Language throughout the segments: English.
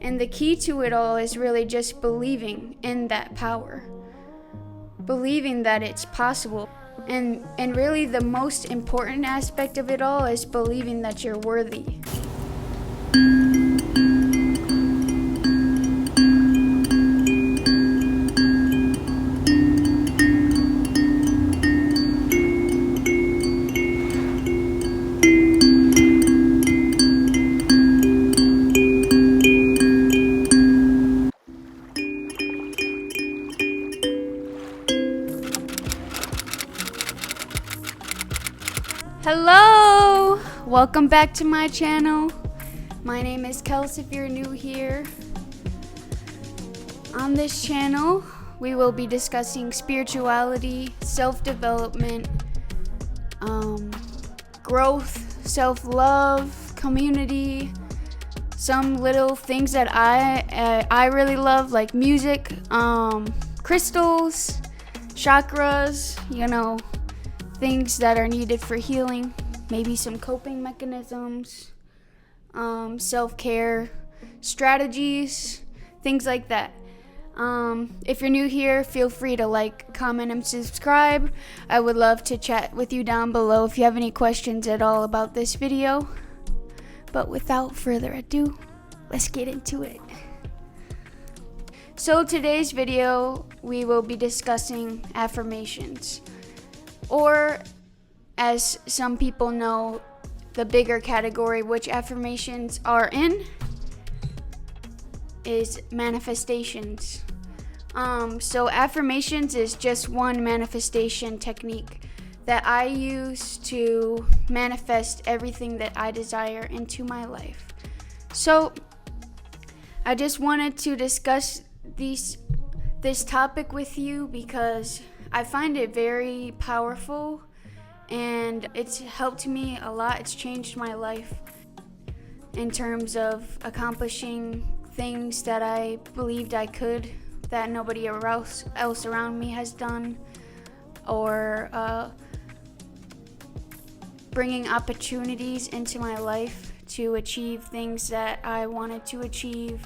And the key to it all is really just believing in that power. Believing that it's possible. And really the most important aspect of it all is believing that you're worthy. Hello! Welcome back to my channel. My name is Kels if you're new here. On this channel, we will be discussing spirituality, self-development, growth, self-love, community, some little things that I really love, like music, crystals, chakras, things that are needed for healing, maybe some coping mechanisms, self-care strategies, things like that. If you're new here, feel free to like, comment, and subscribe. I would love to chat with you down below if you have any questions at all about this video. But without further ado, let's get into it. So today's video, we will be discussing affirmations. Or, as some people know, the bigger category which affirmations are in is manifestations. So affirmations is just one manifestation technique that I use to manifest everything that I desire into my life. So I just wanted to discuss this topic with you because I find it very powerful and it's helped me a lot. It's changed my life in terms of accomplishing things that I believed I could, that nobody else around me has done, or bringing opportunities into my life to achieve things that I wanted to achieve,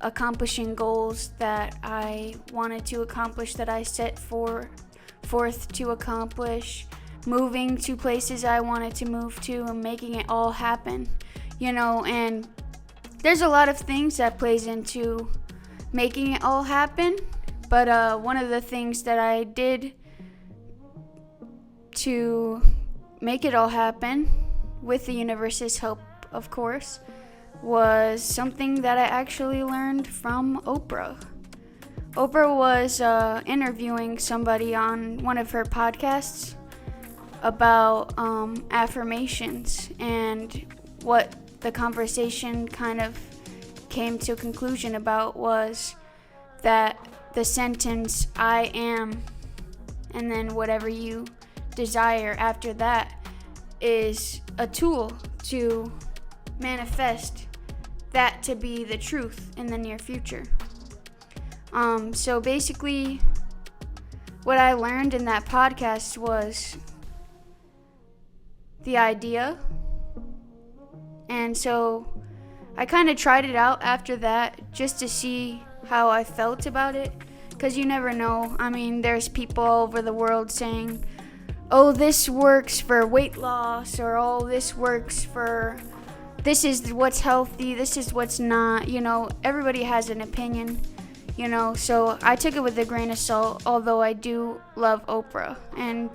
accomplishing goals that I wanted to accomplish, that I set forth to accomplish, moving to places I wanted to move to, and making it all happen, and there's a lot of things that plays into making it all happen, but one of the things that I did to make it all happen, with the universe's help, of course, was something that I actually learned from Oprah. Oprah was interviewing somebody on one of her podcasts about affirmations, and what the conversation kind of came to a conclusion about was that the sentence "I am," and then whatever you desire after that, is a tool to manifest that to be the truth in the near future. So basically, what I learned in that podcast was the idea. And so I kind of tried it out after that just to see how I felt about it. Because you never know. I mean, there's people all over the world saying, oh, this works for weight loss, or oh, this works for, this is what's healthy, this is what's not. Everybody has an opinion. So I took it with a grain of salt, although I do love Oprah, and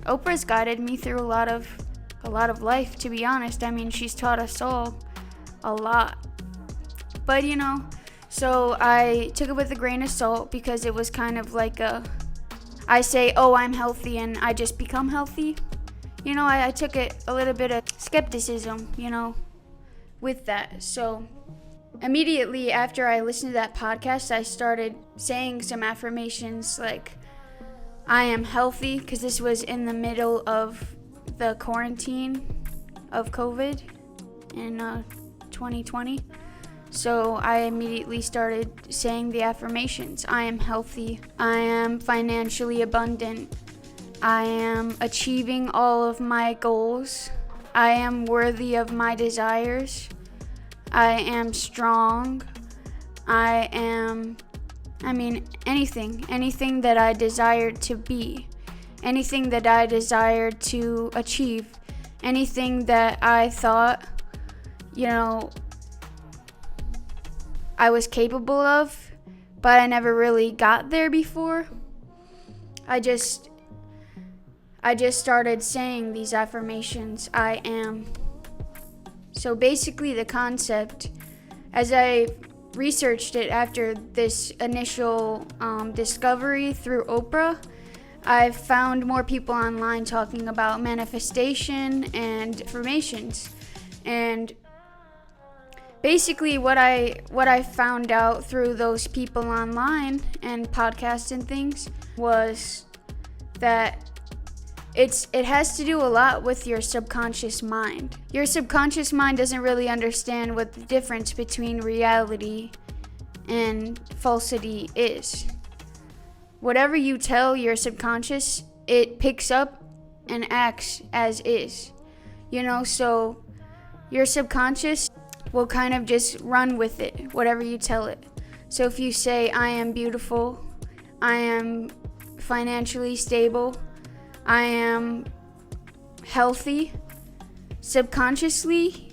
Oprah's guided me through a lot of life, to be honest. I mean, she's taught us all a lot, but so I took it with a grain of salt, because it was kind of like I say, oh, I'm healthy, and I just become healthy. I took it a little bit of skepticism, with that. So immediately after I listened to that podcast, I started saying some affirmations like, I am healthy, because this was in the middle of the quarantine of COVID in 2020. So I immediately started saying the affirmations. I am healthy. I am financially abundant. I am achieving all of my goals. I am worthy of my desires. I am strong. anything that I desired to be, anything that I desired to achieve, anything that I thought, I was capable of, but I never really got there before. I just started saying these affirmations, I am. So basically the concept, as I researched it after this initial discovery through Oprah, I've found more people online talking about manifestation and affirmations. And basically what I found out through those people online and podcasts and things was that it has to do a lot with your subconscious mind. Your subconscious mind doesn't really understand what the difference between reality and falsity is. Whatever you tell your subconscious, it picks up and acts as is. So your subconscious will kind of just run with it, whatever you tell it. So if you say, I am beautiful, I am financially stable, I am healthy, subconsciously,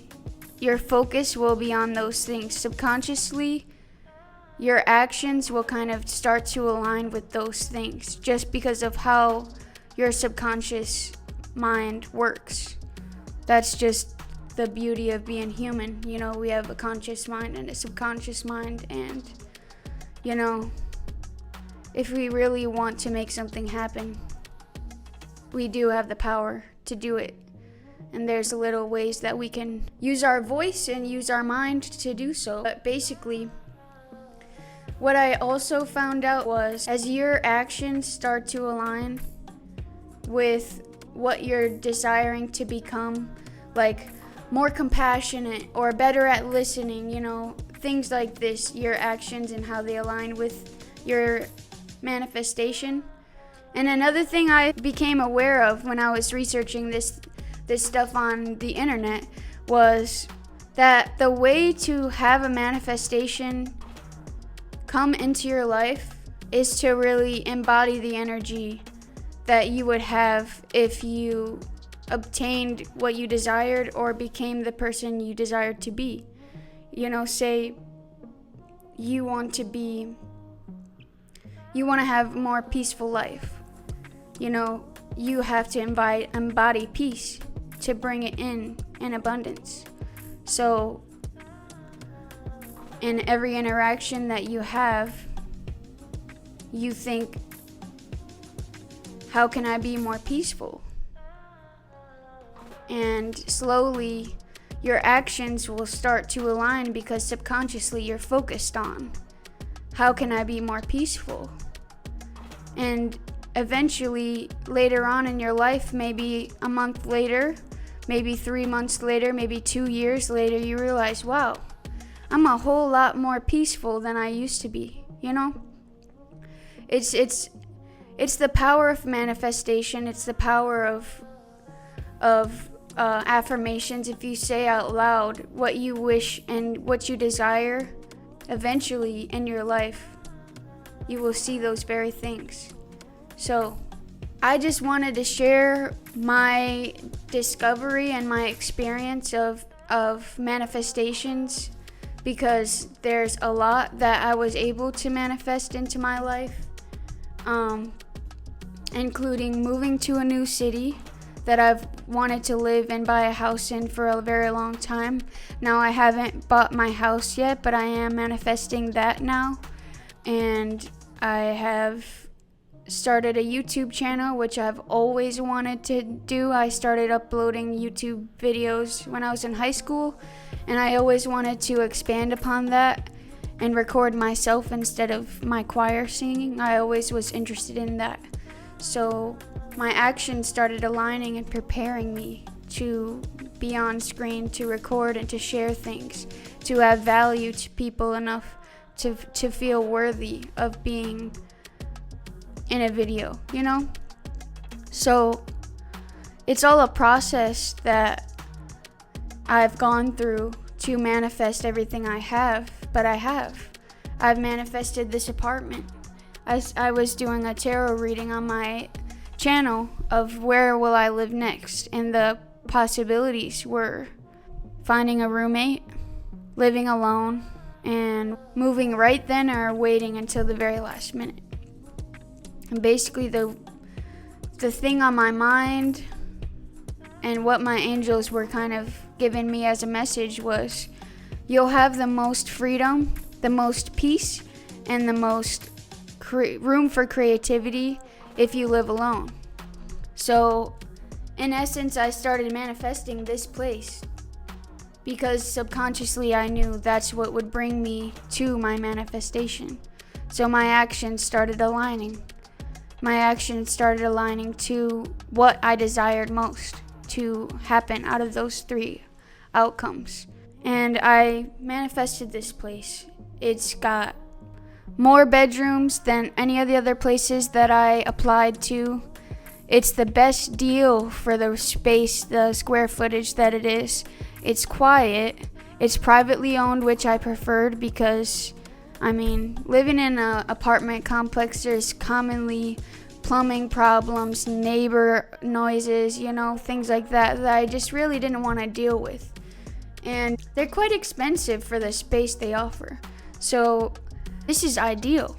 your focus will be on those things. Subconsciously, your actions will kind of start to align with those things just because of how your subconscious mind works. That's just the beauty of being human. We have a conscious mind and a subconscious mind, and if we really want to make something happen, we do have the power to do it. And there's little ways that we can use our voice and use our mind to do so. But basically, what I also found out was, as your actions start to align with what you're desiring to become, like more compassionate or better at listening, things like this, your actions and how they align with your manifestation. And another thing I became aware of when I was researching this stuff on the internet was that the way to have a manifestation come into your life is to really embody the energy that you would have if you obtained what you desired or became the person you desired to be. Say you want to have a more peaceful life. You have to embody peace to bring it in abundance. So in every interaction that you have, you think, how can I be more peaceful? And slowly your actions will start to align because subconsciously you're focused on, how can I be more peaceful? And eventually, later on in your life, maybe a month later, maybe 3 months later, maybe 2 years later, you realize, wow, I'm a whole lot more peaceful than I used to be. It's the power of manifestation. It's the power of affirmations. If you say out loud what you wish and what you desire, eventually in your life, you will see those very things. So I just wanted to share my discovery and my experience of manifestations, because there's a lot that I was able to manifest into my life, including moving to a new city that I've wanted to live and buy a house in for a very long time. Now I haven't bought my house yet, but I am manifesting that now. And I have started a YouTube channel, which I've always wanted to do. I started uploading YouTube videos when I was in high school, and I always wanted to expand upon that and record myself instead of my choir singing. I always was interested in that. So my actions started aligning and preparing me to be on screen, to record and to share things, to have value to people enough to feel worthy of being in a video, So it's all a process that I've gone through to manifest everything I have, but I have. I've manifested this apartment. I was doing a tarot reading on my channel of where will I live next, and the possibilities were finding a roommate, living alone, and moving right then or waiting until the very last minute. And basically the thing on my mind and what my angels were kind of giving me as a message was, you'll have the most freedom, the most peace, and the most room for creativity if you live alone. So in essence, I started manifesting this place because subconsciously I knew that's what would bring me to my manifestation. So my actions started aligning. My actions started aligning to what I desired most to happen out of those three outcomes. And I manifested this place. It's got more bedrooms than any of the other places that I applied to. It's the best deal for the space, the square footage that it is. It's quiet. It's privately owned, which I preferred because, living in an apartment complex, there's commonly plumbing problems, neighbor noises, things like that I just really didn't want to deal with. And they're quite expensive for the space they offer. So this is ideal.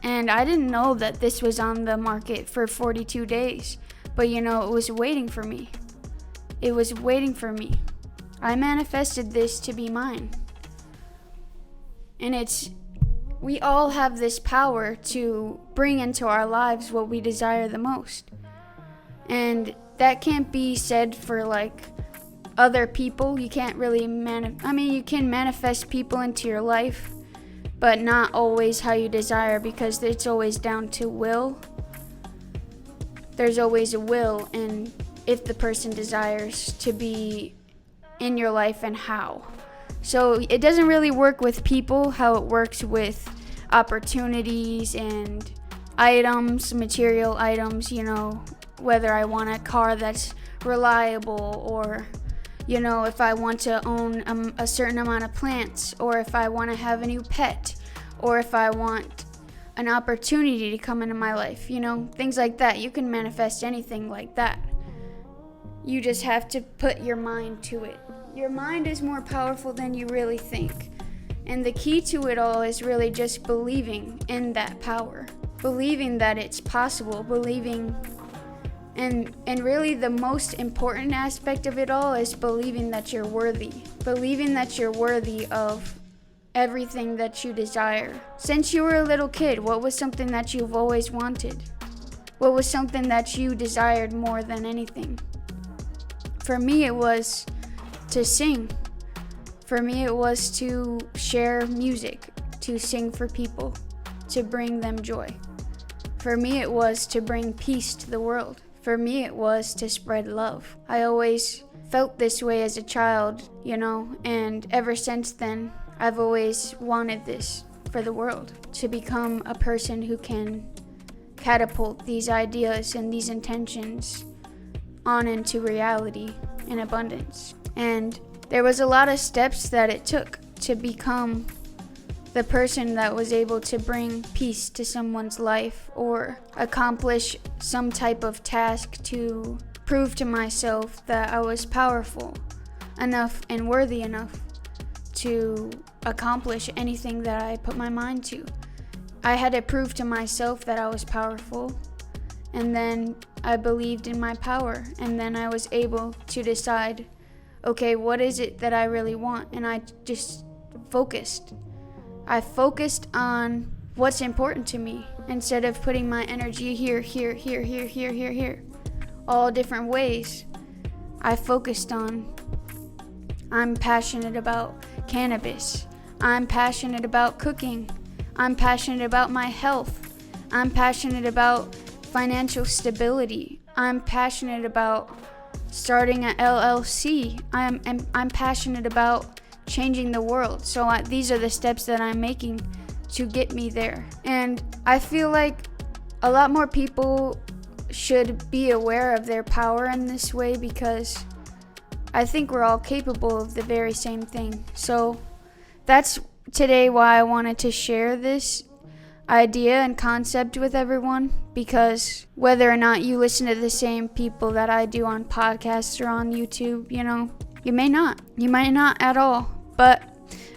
And I didn't know that this was on the market for 42 days. But it was waiting for me. It was waiting for me. I manifested this to be mine. And we all have this power to bring into our lives what we desire the most. And that can't be said for other people. You can't really you can manifest people into your life, but not always how you desire, because it's always down to will. There's always a will, and if the person desires to be in your life and how. So it doesn't really work with people how it works with opportunities and items, material items, whether I want a car that's reliable, or if I want to own a certain amount of plants, or if I want to have a new pet, or if I want an opportunity to come into my life, things like that. You can manifest anything like that. You just have to put your mind to it. Your mind is more powerful than you really think. And the key to it all is really just believing in that power. Believing that it's possible, believing. And really the most important aspect of it all is believing that you're worthy. Believing that you're worthy of everything that you desire. Since you were a little kid, what was something that you've always wanted? What was something that you desired more than anything? For me, it was to sing. For me, it was to share music, to sing for people, to bring them joy. For me, it was to bring peace to the world. For me, it was to spread love. I always felt this way as a child, and ever since then, I've always wanted this for the world, to become a person who can catapult these ideas and these intentions on into reality in abundance. And there was a lot of steps that it took to become the person that was able to bring peace to someone's life or accomplish some type of task to prove to myself that I was powerful enough and worthy enough to accomplish anything that I put my mind to. I had to prove to myself that I was powerful, and then I believed in my power, and then I was able to decide, okay, what is it that I really want? And I just focused. I focused on what's important to me instead of putting my energy here, all different ways. I focused on, I'm passionate about cannabis. I'm passionate about cooking. I'm passionate about my health. I'm passionate about financial stability. I'm passionate about starting an LLC. I'm passionate about changing the world. So these are the steps that I'm making to get me there. And I feel like a lot more people should be aware of their power in this way, because I think we're all capable of the very same thing. So that's today why I wanted to share this idea and concept with everyone, because whether or not you listen to the same people that I do on podcasts or on YouTube, you may not. You might not at all. But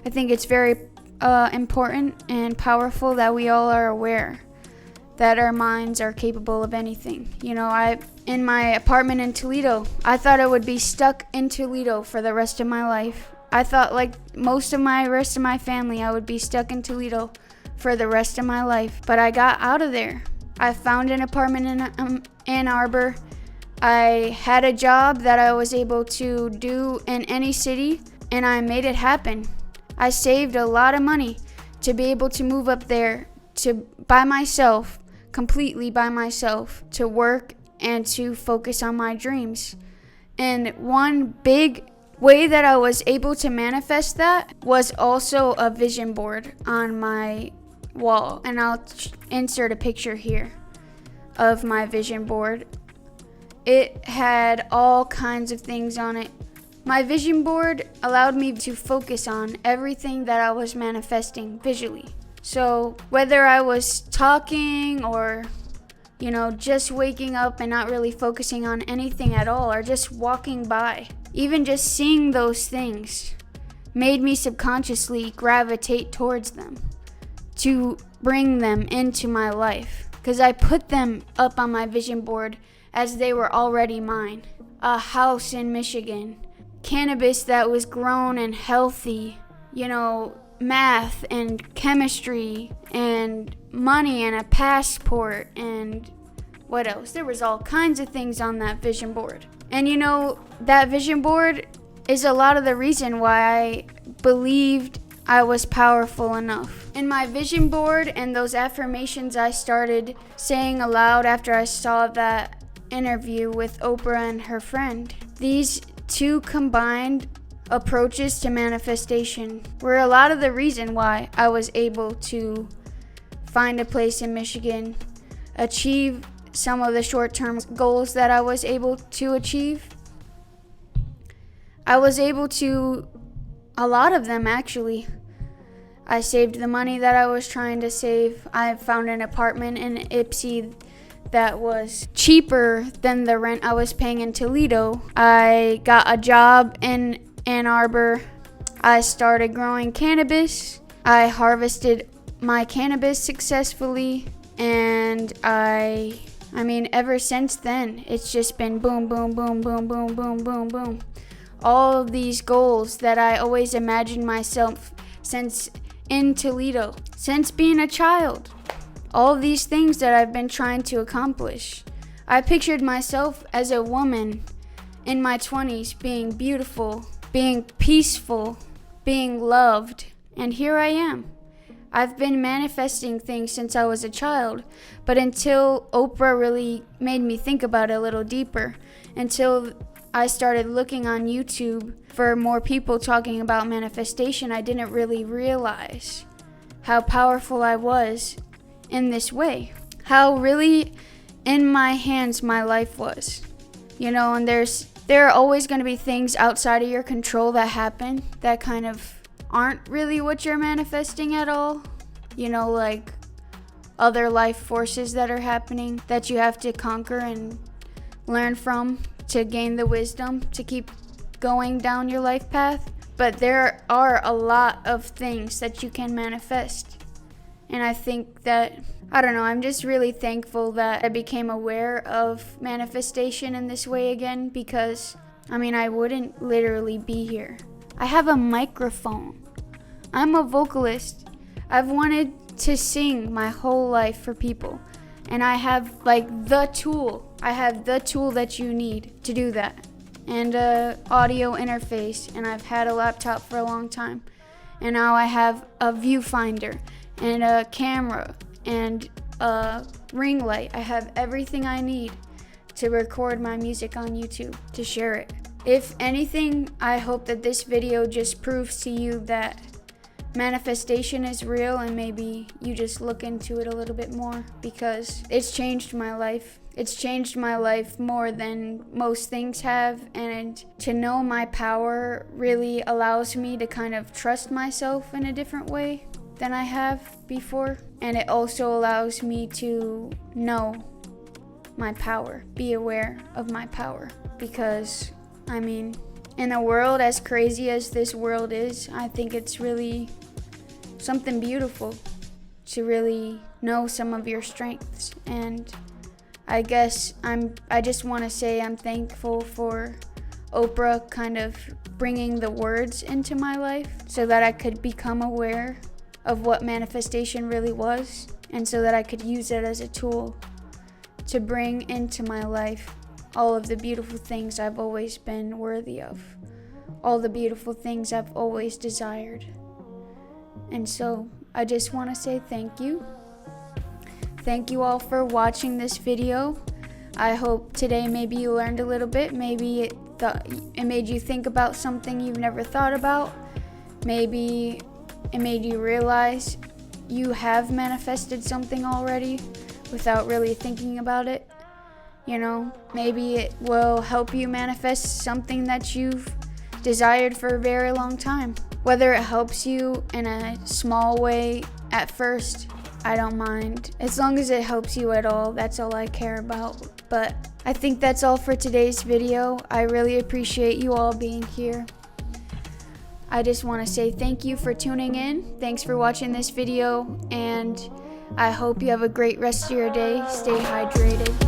I think it's very important and powerful that we all are aware that our minds are capable of anything. In my apartment in Toledo, I thought I would be stuck in Toledo for the rest of my life. I thought, like rest of my family, I would be stuck in Toledo for the rest of my life. But I got out of there. I found an apartment in Ann Arbor. I had a job that I was able to do in any city, and I made it happen. I saved a lot of money to be able to move up there completely by myself, to work and to focus on my dreams. And one big way that I was able to manifest that was also a vision board on my wall. And I'll insert a picture here of my vision board. It had all kinds of things on it. My vision board allowed me to focus on everything that I was manifesting visually. So whether I was talking or, just waking up and not really focusing on anything at all, or just walking by, even just seeing those things made me subconsciously gravitate towards them to bring them into my life, because I put them up on my vision board as they were already mine. A house in Michigan, cannabis that was grown and healthy, math and chemistry and money and a passport, and what else? There was all kinds of things on that vision board. And that vision board is a lot of the reason why I believed I was powerful enough. In my vision board and those affirmations I started saying aloud after I saw that interview with Oprah and her friend, these two combined approaches to manifestation were a lot of the reason why I was able to find a place in Michigan, achieve some of the short-term goals that I was able to achieve. I was able to, a lot of them actually. I saved the money that I was trying to save. I found an apartment in Ypsi that was cheaper than the rent I was paying in Toledo. I got a job in Ann Arbor. I started growing cannabis. I harvested my cannabis successfully, and ever since then, it's just been boom, boom, boom, boom, boom, boom, boom, boom. All of these goals that I always imagined myself since in Toledo, since being a child. All of these things that I've been trying to accomplish. I pictured myself as a woman in my 20s, being beautiful, being peaceful, being loved, and here I am. I've been manifesting things since I was a child, but until Oprah really made me think about it a little deeper, until I started looking on YouTube for more people talking about manifestation, I didn't really realize how powerful I was in this way, how really in my hands my life was. And there are always going to be things outside of your control that happen that kind of aren't really what you're manifesting at all. Like other life forces that are happening that you have to conquer and learn from to gain the wisdom to keep going down your life path. But there are a lot of things that you can manifest. And I think that, I'm just really thankful that I became aware of manifestation in this way again, because, I wouldn't literally be here. I have a microphone. I'm a vocalist. I've wanted to sing my whole life for people. And I have, the tool. I have the tool that you need to do that. And a audio interface. And I've had a laptop for a long time. And now I have a viewfinder and a camera and a ring light. I have everything I need to record my music on YouTube, to share it. If anything, I hope that this video just proves to you that manifestation is real, and maybe you just look into it a little bit more, because it's changed my life. It's changed my life more than most things have, and to know my power really allows me to kind of trust myself in a different way than I have before. And it also allows me to know my power, be aware of my power, because I mean, in a world as crazy as this world is, I think it's really something beautiful to really know some of your strengths. And I guess I just want to say I'm thankful for Oprah kind of bringing the words into my life so that I could become aware of what manifestation really was, and so that I could use it as a tool to bring into my life all of the beautiful things I've always been worthy of, all the beautiful things I've always desired. And so I just want to say thank you. Thank you all for watching this video. I hope today maybe you learned a little bit. Maybe it made you think about something you've never thought about. Maybe it made you realize you have manifested something already without really thinking about it. You know, maybe it will help you manifest something that you've desired for a very long time. Whether it helps you in a small way at first, I don't mind. As long as it helps you at all, that's all I care about. But I think that's all for today's video. I really appreciate you all being here. I just want to say thank you for tuning in. Thanks for watching this video, and I hope you have a great rest of your day. Stay hydrated.